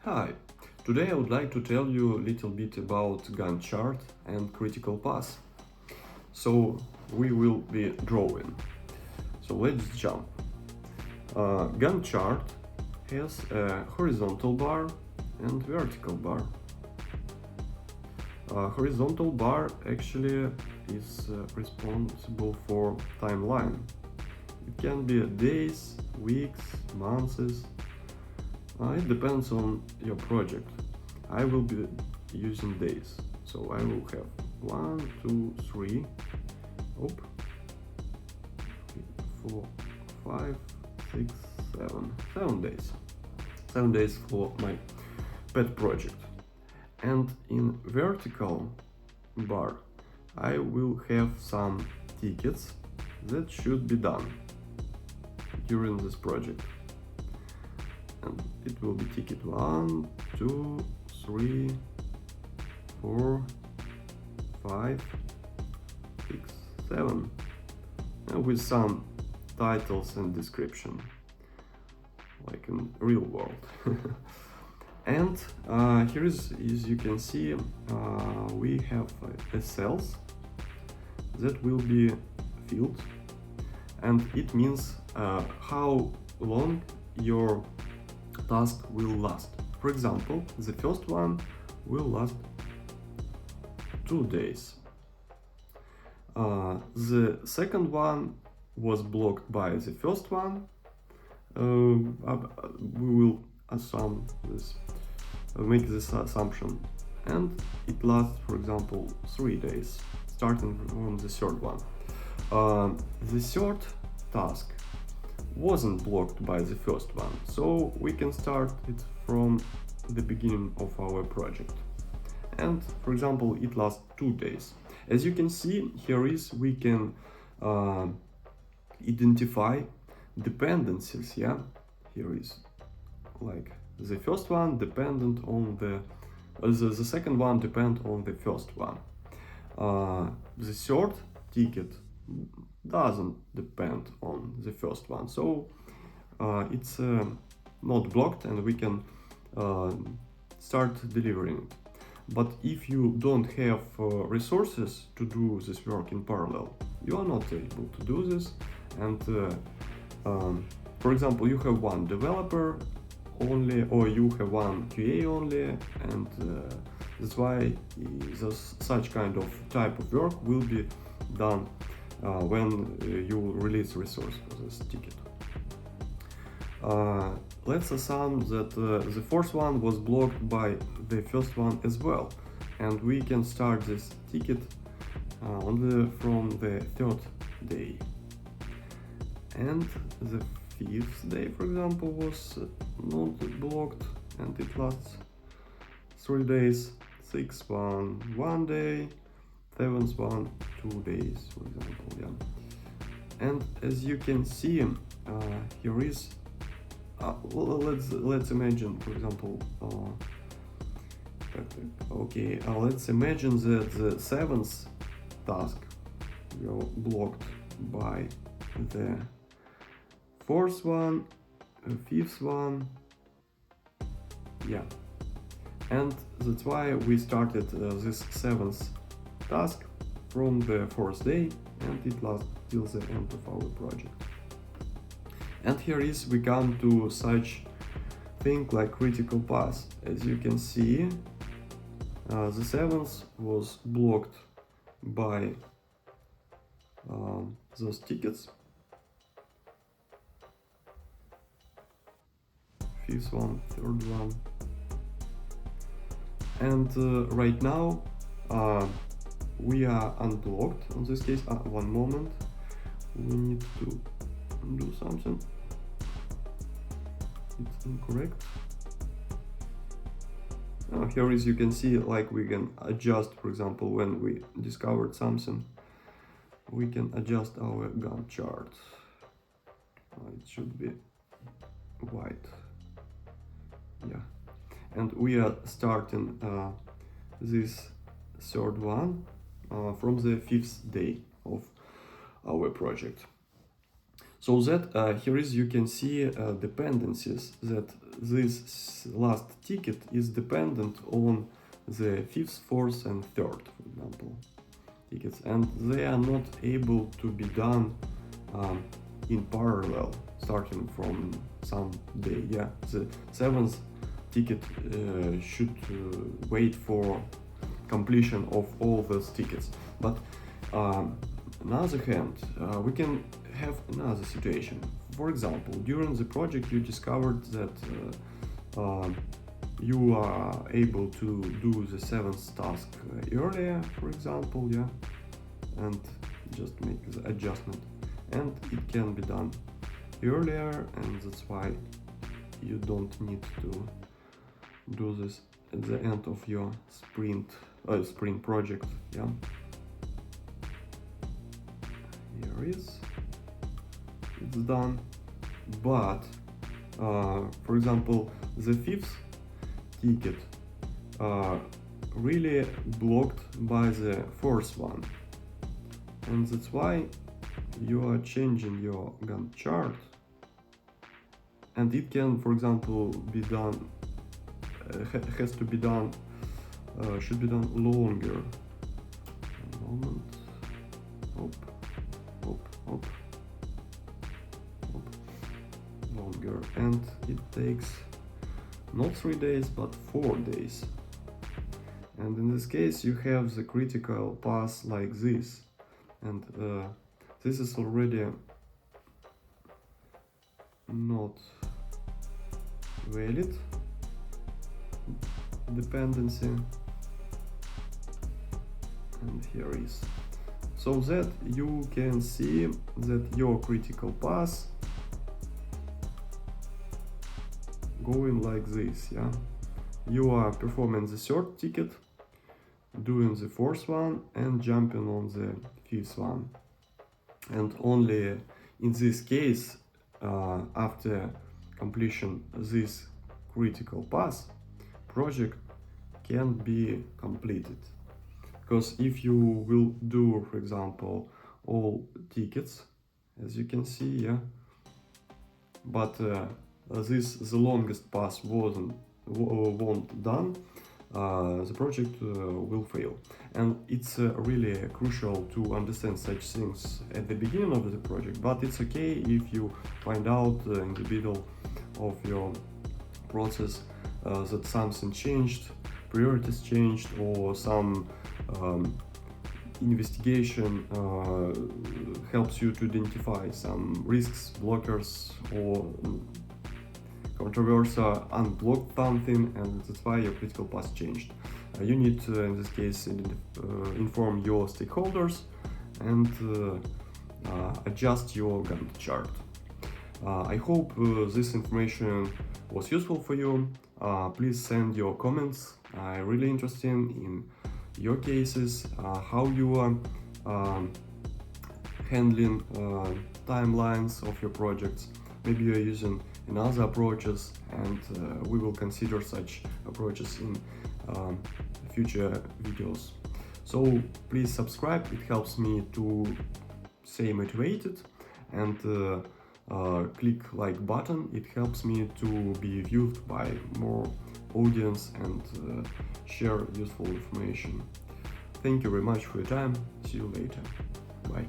Hi, today I would like to tell you a little bit about Gantt chart and critical path. So we will be drawing. So let's jump. Gantt chart has a horizontal bar and vertical bar. Horizontal bar actually is responsible for timeline. It can be days, weeks, months. It depends on your project. I will be using days, so I will have 1, 2, 3, 4, 5, 6, 7 days. 7 days for my pet project. And in vertical bar, I will have some tickets that should be done during this project. And it will be ticket 1, 2, 3, 4, 5, 6, 7, and with some titles and description, like in real world. And here is, as you can see, we have the cells that will be filled, and it means how long your task will last. For example, the first one will last 2 days. The second one was blocked by the first one. We will assume this, make this assumption, and it lasts, for example, 3 days, starting from the third one. The third task wasn't blocked by the first one, so we can start it from the beginning of our project. And for example, it lasts 2 days. As you can see, we can identify dependencies. Yeah, here is like the first one dependent on the second one depend on the first one. The third ticket doesn't depend on the first one, so it's not blocked and we can start delivering it. But if you don't have resources to do this work in parallel, you are not able to do this. And for example, you have one developer only, or you have one QA only, and that's why such kind of type of work will be done when you release resource for this ticket. Let's assume that the fourth one was blocked by the first one as well, and we can start this ticket only from the third day. And the fifth day, for example, was not blocked, and it lasts 3 days. Sixth one, 1 day. Seventh one, 2 days, for example. Yeah. And as you can see, here is let's imagine, for example, let's imagine that the seventh task will blocked by the fourth one, fifth one. Yeah, and that's why we started this seventh task from the fourth day, and it lasts till the end of our project. And here we come to such thing like critical path. As you can see, the seventh was blocked by those tickets. Fifth one, third one, and right now we are unblocked in this case. One moment, we need to do something. It's incorrect. Here as you can see, like we can adjust, for example, when we discovered something, we can adjust our Gantt chart. It should be white. Yeah, and we are starting this third one from the fifth day of our project. So that here is you can see dependencies, that this last ticket is dependent on the 5th, 4th and 3rd, for example, tickets, and they are not able to be done in parallel starting from some day. Yeah, the 7th ticket should wait for completion of all those tickets. But on the other hand, we can have another situation. For example, during the project you discovered that you are able to do the 7th task earlier, for example, yeah, and just make the adjustment, and it can be done earlier, and that's why you don't need to do this at the end of your sprint project. Yeah, here is it's done. But for example, the 5th ticket really blocked by the 4th one, and that's why you are changing your Gantt chart, and it can, for example, be done has to be done should be done longer. A moment. Longer, and it takes not 3 days but 4 days. And in this case you have the critical path like this, and this is already not valid dependency, and here is, so that you can see that your critical path going like this. Yeah, you are performing the 3rd ticket, doing the 4th one, and jumping on the 5th one, and only in this case after completion this critical path project can be completed. Because if you will do, for example, all tickets, as you can see, yeah, but the longest path won't done, the project will fail. And it's really crucial to understand such things at the beginning of the project, but it's okay if you find out in the middle of your process that something changed, priorities changed, or some investigation helps you to identify some risks, blockers, or controversial unblocked something, and that's why your critical path changed. You need to, in this case, inform your stakeholders and adjust your Gantt chart. I hope this information was useful for you. Please send your comments. I'm really interested in your cases, how you are handling timelines of your projects. Maybe you are using another approaches, and we will consider such approaches in future videos. So please subscribe, it helps me to stay motivated, and click like button, it helps me to be viewed by more audience and share useful information. Thank you very much for your time. See you later. Bye.